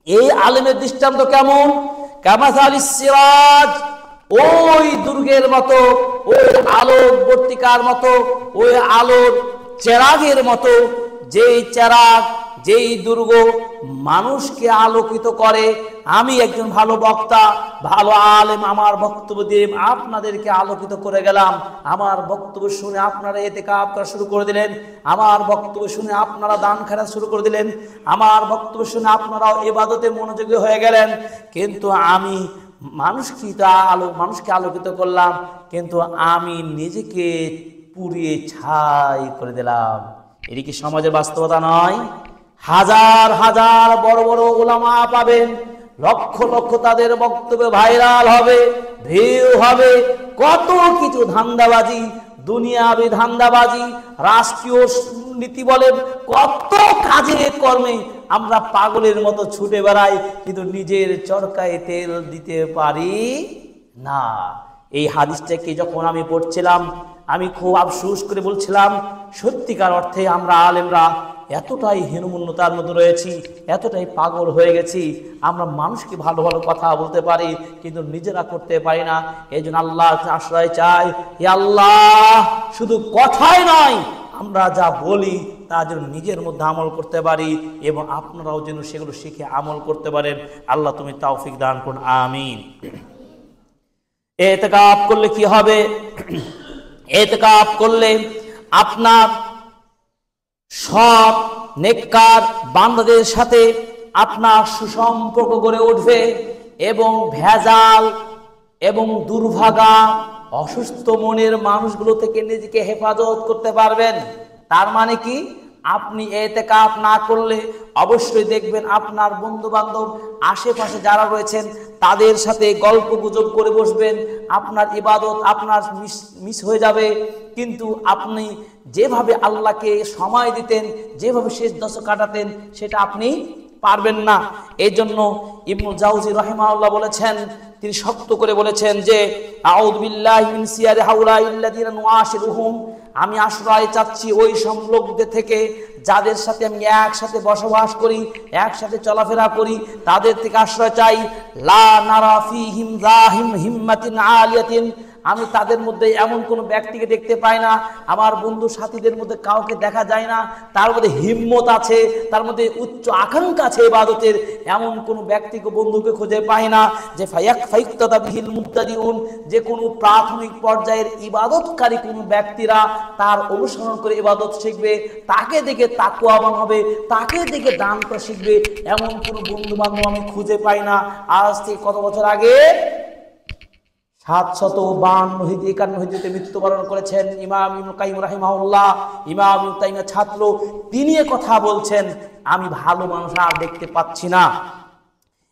A: এই আলেমের দৃষ্টান্ত কেমন? কামাসালিস সিরাজ, ওই দুর্গের মতো, ওই আলোকবর্তিকার মতো, ওই আলোর চেরাগের মতো, যেই চেরাগ যেই দুর্গ মানুষকে আলোকিত করে। আমি একজন ভালো বক্তা, ভালো আলেম, আমার বক্তব্য দিয়ে আপনাদেরকে আলোকিত করে গেলাম। আমার বক্তব্য শুনে আপনারা ইতিকাফ করা শুরু করে দিলেন, আমার বক্তব্য শুনে আপনারা দান খেলা শুরু করে দিলেন, আমার বক্তব্য শুনে আপনারাও ইবাদতে মনোযোগী হয়ে গেলেন। কিন্তু আমি মানুষকে আলোকিত করলাম, কিন্তু আমি নিজেকে পুড়িয়ে ছাই করে দিলাম। এটি কি সমাজের বাস্তবতা নয়? হাজার হাজার বড় বড় উলামা পাবেন, লক্ষ লক্ষ তাদের বক্তব্য ভাইরাল হবে, ভিউ হবে, কত কিছু ধান্দাবাজি, দুনিয়াবি ধান্দাবাজি, রাষ্ট্রীয় নীতি বলেন, কত কাজে কর্মে আমরা পাগলের মতো ছুটে বেড়াই, কিন্তু নিজের চরকায় তেল দিতে পারি না। এই হাদিসটাকে যখন আমি পড়ছিলাম, আমি খুব আফসোস করে বলছিলাম, সত্যিকার অর্থে আমরা আলেমরা এতটাই হীনমন্যতার মধ্যে রয়েছি, এতটাই পাগল হয়ে গেছি, আমরা মানুষকে ভালো ভালো কথা বলতে পারি কিন্তু নিজেরা করতে পারি না। এই জন্য আল্লাহ আশ্রয় চাই, হে আল্লাহ, শুধু কথাই নয়, আমরা যা বলি তা যেন নিজের মধ্যে আমল করতে পারি এবং আপনারাও যেন সেগুলো শিখে আমল করতে পারেন। আল্লাহ তুমি তৌফিক দান করুন, আমিন। ইতিকাফ করলে কি হবে? ইতিকাফ করলে আপনার সব নেককার বান্দাদের সাথে আপনার সুসম্পর্ক গড়ে উঠবে এবং ভেজাল এবং দুর্ভাগা অসুস্থ মনের মানুষগুলো থেকে নিজেকে হেফাজত করতে পারবেন। তার মানে কি? আপনি ইতিকাফ না করলে অবশ্যই দেখবেন আপনার বন্ধু বান্ধব আশেপাশে যারা রয়েছেন তাদের সাথে গল্প গুজব করে বসবেন, আপনার ইবাদত আপনার মিস হয়ে যাবে। কিন্তু আপনি যেভাবে আল্লাহকে সময় দিতেন, যেভাবে শেষ দশক কাটাতেন, সেটা আপনি পারবেন না। এই জন্য ইবনুল জাওজি রাহিমাহুল্লাহ বলেছেন, তিনি শক্ত করে বলেছেন যে আউযু বিল্লাহি মিন সিয়ারি হাউলাইল্লাযিনা নুআশিরুহুম, আমি আশ্রয় চাচ্ছি ওই সব লোকদের থেকে যাদের সাথে আমি একসাথে বসবাস করি, একসাথে চলাফেরা করি, তাদের থেকে আশ্রয় চাই। লা নারা ফীহিম যাহিম হিম্মাতিন আলিয়াতিন, আমি তাদের মধ্যে এমন কোনো ব্যক্তিকে দেখতে পাই না, আমার বন্ধু সাথীদের মধ্যে কাউকে দেখা যায় না তার মধ্যে হিম্মত আছে, তার মধ্যে উচ্চ আকাঙ্ক্ষা আছে ইবাদতের, এমন কোনো ব্যক্তিকে বন্ধুকে খুঁজে পাই না যে ফাইকতাদা বিহিল মুবতাদিউন, যে কোনো প্রাথমিক পর্যায়ের ইবাদতকারী কোনো ব্যক্তিরা তার অনুসরণ করে ইবাদত শিখবে, তাকে দেখে তাকওয়াবান হবে, তাকে দেখে দান করা শিখবে, এমন কোনো বন্ধু বান্ধব আমি খুঁজে পাই না। আজ থেকে কত বছর আগে 752 হিজরিতে মৃত্যুবরণ করেছেন ইমাম ইবনে কাইয়িম রাহিমাহুল্লাহ, ইমাম ইবনে তাইমিয়ার ছাত্র, তিনি কথা বলছেন, আমি ভালো মানুষ আর দেখতে পাচ্ছি না,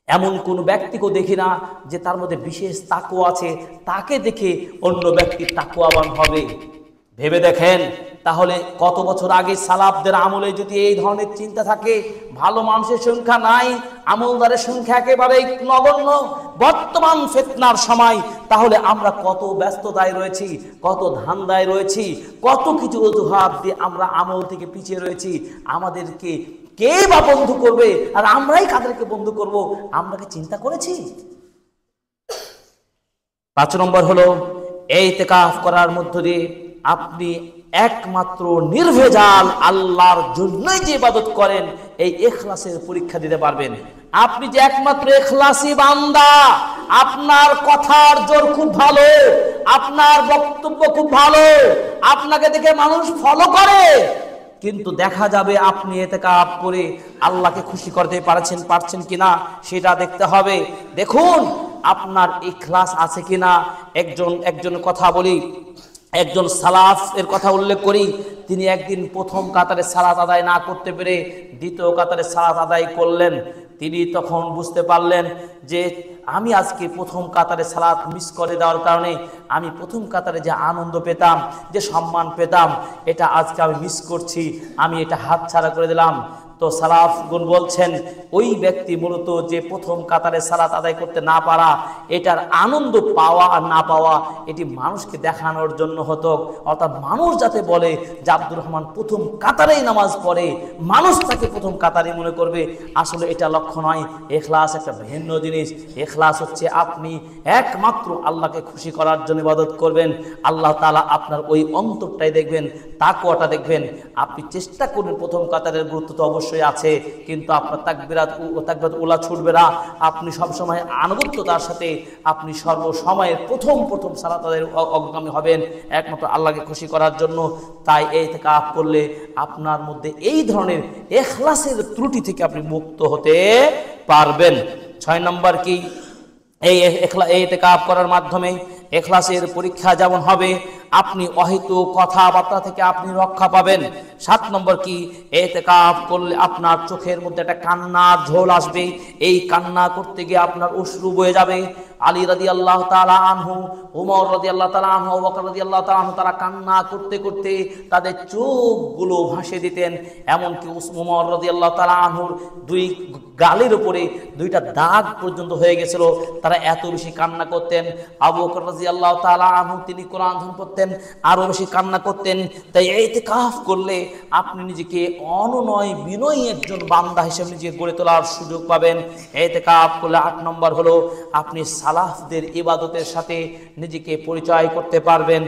A: এমন কোন ব্যক্তিকে দেখি না যে তার মধ্যে বিশেষ তাকওয়া আছে, তাকে দেখে অন্য ব্যক্তি তাকওয়াবান হবে। ভেবে দেখেন তাহলে কত বছর আগে সালাফদের আমলে যদি এই ধরনের চিন্তা থাকে, ভালো মানুষের সংখ্যা নাই, আমলদারের সংখ্যা একেবারে নগণ্য, বর্তমান ফিতনার সময়, তাহলে আমরা কত ব্যস্ততায় রয়েছি, কত ধান্দায় রয়েছি, কত কিছু অজুহাত দিয়ে আমরা আমল থেকে পিছিয়ে রয়েছি। আমাদেরকে কে বা বন্ধু করবে আর আমরাই কাদেরকে বন্ধু করব, আমরা কি চিন্তা করেছি? 5 নম্বর হলো ইতিকাফ করার মধ্য দিয়ে আপনি একমাত্র নির্ভেজাল আল্লাহর জন্যই যে ইবাদত করেন এই ইখলাসের পরীক্ষা দিতে পারবেন। আপনি যে একমাত্র ইখলাসী বান্দা, আপনার কথার জোর খুব ভালো, আপনার বক্তব্য খুব ভালো, আপনাকে দেখে মানুষ ফলো করে, কিন্তু দেখা যাবে আপনি ইতিকাফ করে আল্লাহকে খুশি করতে পারছেন কিনা সেটা দেখতে হবে। দেখুন আপনার ইখলাস আছে কিনা। একজন কথা বলি, একজন সালাফ এর কথা উল্লেখ করি, তিনি একদিন প্রথম কাতারে সালাত আদায় না করতে পেরে দ্বিতীয় কাতারে সালাত আদায় করলেন। তিনি তখন বুঝতে পারলেন যে আমি আজকে প্রথম কাতারে সালাত মিস করে দেওয়ার কারণে আমি প্রথম কাতারে যে আনন্দ পেতাম, যে সম্মান পেতাম, এটা আজকে আমি মিস করছি, আমি এটা হাতছাড়া করে দিলাম। তো সালাফগণ বলছেন ওই ব্যক্তি মূলত যে প্রথম কাতারে সালাত আদায় করতে না পারা, এটার আনন্দ পাওয়া আর না পাওয়া এটি মানুষকে দেখানোর জন্য হতো, অর্থাৎ মানুষ যাতে বলে যে আব্দুর রহমান প্রথম কাতারেই নামাজ পড়ে, মানুষ তাকে প্রথম কাতারে মনে করবে। আসলে এটা লক্ষ্য নয়। ইখলাস একটা ভিন্ন জিনিস। ইখলাস হচ্ছে আপনি একমাত্র আল্লাহকে খুশি করার জন্য ইবাদত করবেন, আল্লাহ তাআলা আপনার ওই অন্তরটাই দেখবেন, তাকওয়াটা দেখবেন। আপনি চেষ্টা করবেন প্রথম কাতারের গুরুত্ব তো অবশ্যই অবশ্যই আছে, কিন্তু আপনার তাকবীরাত উলা ছুটবে না। আপনি সবসময় আনুগত্যতার সাথে আপনি সর্বসময়ের প্রথম সালাত আদায়ের অগ্রগামী হবেন একমাত্র আল্লাহকে খুশি করার জন্য। তাই ইতিকাফ করলে আপনার মধ্যে এই ধরনের ইখলাসের ত্রুটি থেকে আপনি মুক্ত হতে পারবেন। 6 নম্বর কি, এই ইতিকাফ করার মাধ্যমে ইখলাসের পরীক্ষা যেমন হবে, আপনি অহেতুক কথাবার্তা থেকে আপনি রক্ষা পাবেন। 7 নম্বর কি, ইতিকাফ করলে আপনার চোখের মধ্যে একটা কান্নার ঝোল আসবে, এই কান্না করতে গিয়ে আপনার অশ্রু বয়ে যাবে। আলী রাদিয়াল্লাহু তাআলা আনহু, ওমর রাদিয়াল্লাহু তাআলা আনহু, আবু বকর রাদিয়াল্লাহু তাআলা আনহু তারা কান্না করতে করতে তাদের চোখগুলো ভাসিয়ে দিতেন। এমনকি ওমর রাদিয়াল্লাহু তাআলা আনহুর 2 গালের উপরে 2টা দাগ পর্যন্ত হয়ে গেছিল, তারা এত বেশি কান্না করতেন। আবু বকর রাদিয়াল্লাহু তাআলা আনহু তিনি কোরআন ধ্যান করতেন, আরো বেশি কান্না করতেন। তাই ইতিকাফ করলে আপনি নিজেকে অনুনয় বিনয়ী একজন বান্দা হিসেবে নিজেকে গড়ে তোলার সুযোগ পাবেন। ইতিকাফ করলে 8 নম্বর হলো আপনি সালাফদের ইবাদতের সাথে নিজেকে পরিচয় করতে পারবেন।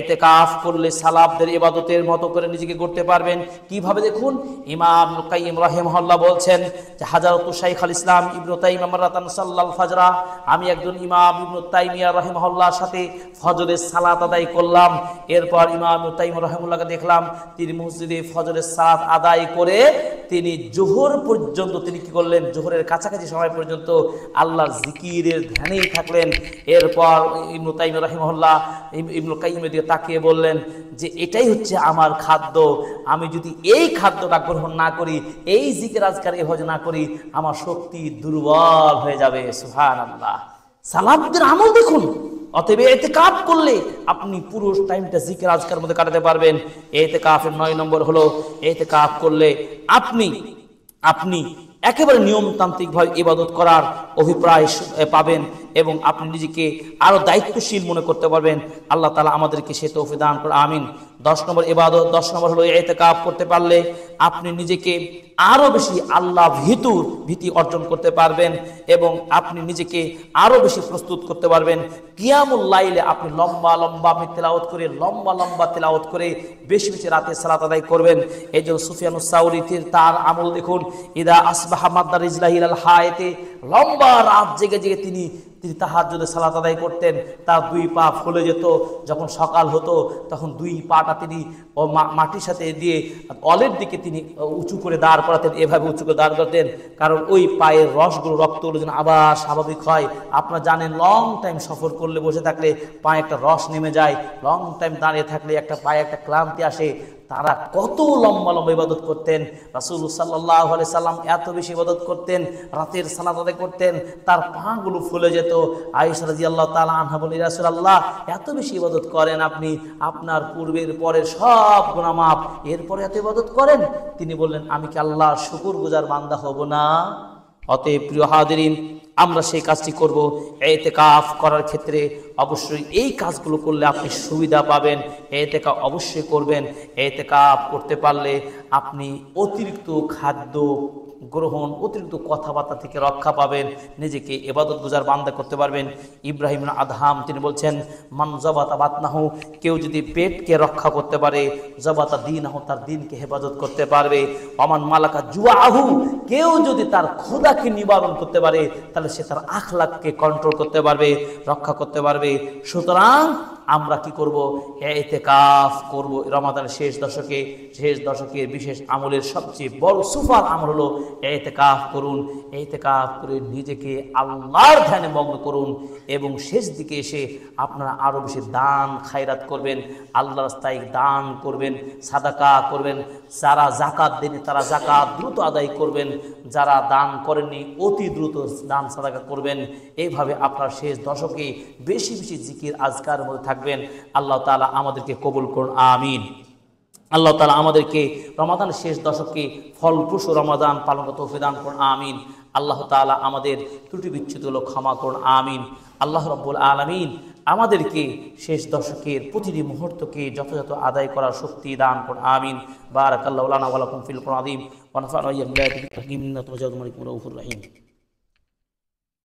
A: ইতিকাফ করলে সালাফদের ইবাদতের মতো করে নিজেকে গড়তে পারবেন। কিভাবে দেখুন, ইমাম ইবনে কাইয়িম রাহিমাহুল্লাহ বলছেন যে হাজারাতু শাইখুল ইসলাম ইবনে তাইমিয়া মারাতান সাল্লাল ফাজরা, আমি একজন ইমাম ইবনে তাইমিয়া রাহিমাহুল্লাহর সাথে ফজরের সালাত আদায় করলাম। এরপর ইমাম ইবনে তাইমিয়া রাহিমাহুল্লাহকে দেখলাম তিনি মসজিদে ফজরের সালাত আদায় করে তিনি জোহর পর্যন্ত তিনি কি করলেন, জোহরের কাছাকাছি সময় পর্যন্ত আল্লাহর জিকিরের ধ্যানেই থাকলেন। এরপর ইবনে তাইমিয়া রাহিমাহুল্লাহ ইবনে কাইয়িমের দিকে তাকিয়ে বললেন যে এটাই হচ্ছে আমার খাদ্য, আমি যদি এই খাদ্যটা গ্রহণ না করি, এই জিকির আজকার এই হজ না করি, আমার শক্তি দুর্বল হয়ে যাবে। সুবহানাল্লাহ, সালাফদের আমল দেখুন। অতএব ইতিকাফ করলে আপনি পুরো টাইমটা জিকির আজকার মধ্যে কাটাতে পারবেন। ইতিকাফের 9 নম্বর হলো ইতিকাফ করলে আপনি একেবারে নিয়মতান্ত্রিকভাবে ইবাদত করার অভিপ্রায় পাবেন এবং আপনি নিজেকে আরো দায়িত্বশীল মনে করতে পারবেন। আল্লাহ তাআলা আমাদেরকে সে তৌফিক দান করুন, আমিন। 10 নম্বর ইবাদত, 10 নম্বর হলো ইতিকাফ করতে পারলে আপনি নিজেকে আরো বেশি আল্লাহ ভীতি অর্জন করতে পারবেন এবং আপনি নিজেকে আরো বেশি প্রস্তুত করতে পারবেন। কিয়ামুল লাইলে আপনি লম্বা আপনি তেলাওয়াত করে লম্বা তেলাওয়াত করে বেশি রাতে সালাত আদায় করবেন। এই জন্য সুফিয়ানুস সাউরি তার আমল দেখুন, ইদা আসবাহা মাদ্দা রিজলাহি ইলাল হায়াতে, লম্বা রাত জেগে তিনি তাহাজ্জুদে সালাত আদায় করতেন। তার 2 পা ফুলে যেত, যখন সকাল হতো তখন 2 পাটা তিনি মাটির সাথে দিয়ে অলের দিকে তিনি উঁচু করে দাঁড় করাতেন, এভাবে উঁচু করে দাঁড় করতেন, কারণ ওই পায়ের রক্তগুলো যেন আবার স্বাভাবিক হয়। আপনারা জানেন লং টাইম সফর করলে বসে থাকলে পায়ে একটা রস নেমে যায়, লং টাইম দাঁড়িয়ে থাকলে একটা পায়ে একটা ক্লান্তি আসে। তারা কত লম্বা ইবাদত করতেন। রাসূলুল্লাহ সাল্লাল্লাহু আলাইহি সাল্লাম এত বেশি ইবাদত করতেন, রাতের সালাত আদায় করতেন, তার পাগুলো ফুলে যেত। আয়েশা রাদিয়াল্লাহু তাআলা আনহা বলেন, ইয়া রাসূলুল্লাহ এত বেশি ইবাদত করেন আপনি, আপনার পূর্বের পরের সব গুনাহ মাফ, এরপরে এত ইবাদত করেন? তিনি বললেন, আমি কি আল্লাহর শুকরগুজার বান্দা হব না? অতএব প্রিয় হাজিরিন, আমরা সেই কাজটি করব। ইতিকাফ করার ক্ষেত্রে অবশ্যই এই কাজগুলো করলে আপনি সুবিধা পাবেন। ইতিকাফ অবশ্যই করবেন। ইতিকাফ করতে পারলে আপনি অতিরিক্ত খাদ্য গ্রহণ, অতিরিক্ত কথাবার্তা থেকে রক্ষা পাবেন, নিজেকে ইবাদত গুজার বান্দা করতে পারবেন। ইব্রাহিম আদহাম তিনি বলছেন, মান জাবাতা বাতনাহু, কেউ যদি পেটকে রক্ষা করতে পারে, জাবাতা দীনাহু, তার দিনকে হেফাজত করতে পারবে। অমান মালাকা জুআহু, কেউ যদি তার ক্ষুধাকে নিবারণ করতে পারে, তাহলে সে তার আখলাককে কন্ট্রোল করতে পারবে, রক্ষা করতে পারবে। সুতরাং আমরা কি করব? ইতিকাফ করব। রমাদানের শেষ দশকের বিশেষ আমলের সবচেয়ে বড় সুপার আমল হলো ইতিকাফ করুন। ইতিকাফ করে নিজেকে আল্লাহর ধ্যানে মগ্ন করুন এবং শেষ দিকে এসে আপনারা আরো বেশি দান খায়রাত করবেন, আল্লাহর রাস্তায় দান করবেন, সাদাকা করবেন। যারা যাকাত দেন তারা যাকাত দ্রুত আদায় করবেন, যারা দান করেননি অতি দ্রুত দান সাদাকা করবেন। এইভাবে আপনার শেষ দশকে বেশি জিকির আজকারের মধ্যে থাকবেন। আল্লাহ তাআলা আমাদেরকে কবুল করুন, আমিন। আল্লাহ তাআলা আমাদেরকে রমাদানের শেষ দশকে ফলপ্রসূ রমাদান পালন করতে তৌফিক দান করুন, আমিন। আল্লাহ তাআলা আমাদের ত্রুটি বিচ্যুতিগুলো ক্ষমা করুন, আমিন। আল্লাহ রাব্বুল আলামিন আমাদেরকে শেষ দশকের প্রতিটি মুহূর্তকে যথাযথ আদায় করার শক্তি দান করুন, আমিন। বারাকাল্লাহু লানা ওয়া লাকুম ফিল কুরআনিল আযীম ওয়া নাফা'না ওয়া ইয়্যাকুম বিল হাকিম ইন্নাহু রাউফুর রহিম।